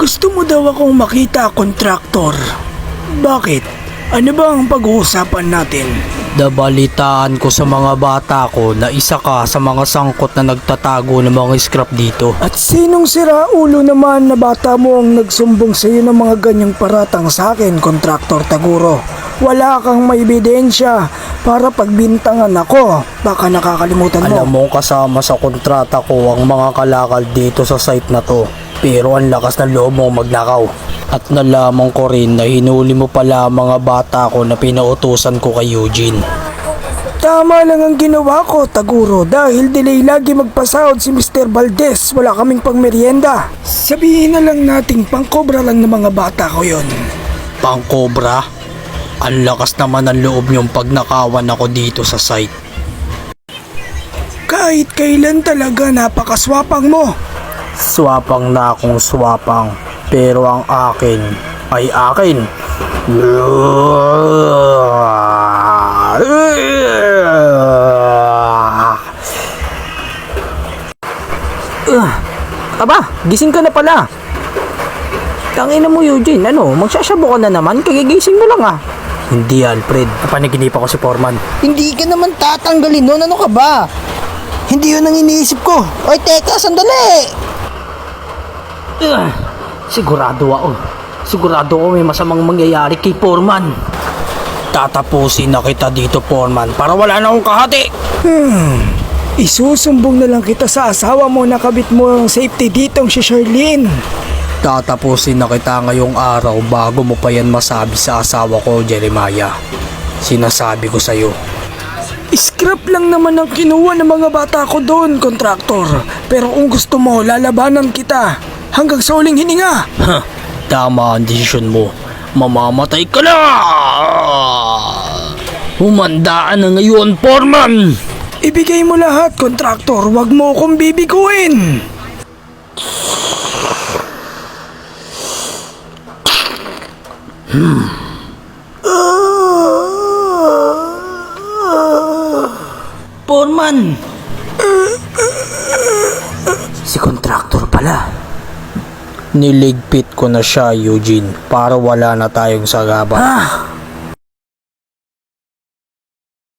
Gusto mo daw akong makita, kontraktor. Bakit? Ano ba ang pag-uusapan natin? Nabalitaan ko sa mga bata ko na isa ka sa mga sangkot na nagtatago ng mga scrap dito. At sinong siraulo naman na bata mo ang nagsumbong sa iyo ng mga ganyang paratang sa akin, kontraktor Taguro? Wala kang may ebidensya para pagbintangan ako. Baka nakakalimutan mo. Alam mo, kasama sa kontrata ko ang mga kalakal dito sa site na to. Pero ang lakas ng loob mo magnakaw. At nalaman ko rin na hinuli mo pala ang mga bata ko na pinautusan ko kay Eugene. Tama lang ang ginawa ko, Taguro, dahil delay lagi magpasahod si Mr. Valdez. Wala kaming pangmeryenda. Sabihin na lang nating pangkobra lang ng mga bata ko yon. Pangkobra? Ang lakas naman ng loob niyong pagnakawan ako dito sa site. Kahit kailan talaga napakaswapang mo. Swapang na akong swapang, pero ang akin ay akin. Aba, gising ka na pala. Tangina mo, Eugene, magsasabo ka na naman, kagigising mo lang ah. Hindi, Alfred, napanaginiip ako si Foreman. Hindi ka naman tatanggalin nun. Ano ka ba? Hindi yun ang iniisip ko. Oy, teka, sandali. Sigurado ako may masamang mangyayari kay Foreman. Tatapusin na kita dito, Foreman, para wala na akong kahati. Isusumbong na lang kita sa asawa mo na kabit mo ang safety ditong si Charlene. Tatapusin na kita ngayong araw bago mo pa yan masabi sa asawa ko, Jeremiah. Sinasabi ko sa'yo. Scrap lang naman ang kinuha ng mga bata ko doon, kontraktor. Pero kung gusto mo, lalabanan kita hanggang sa uling hininga. Tama ang desisyon mo. Mamamatay ka na! Humandaan na ngayon, Foreman! Ibigay mo lahat, kontraktor. Huwag mo akong bibiguin. Foreman! Si kontraktor pala. Niligpit ko na siya, Eugene, para wala na tayong sagaban.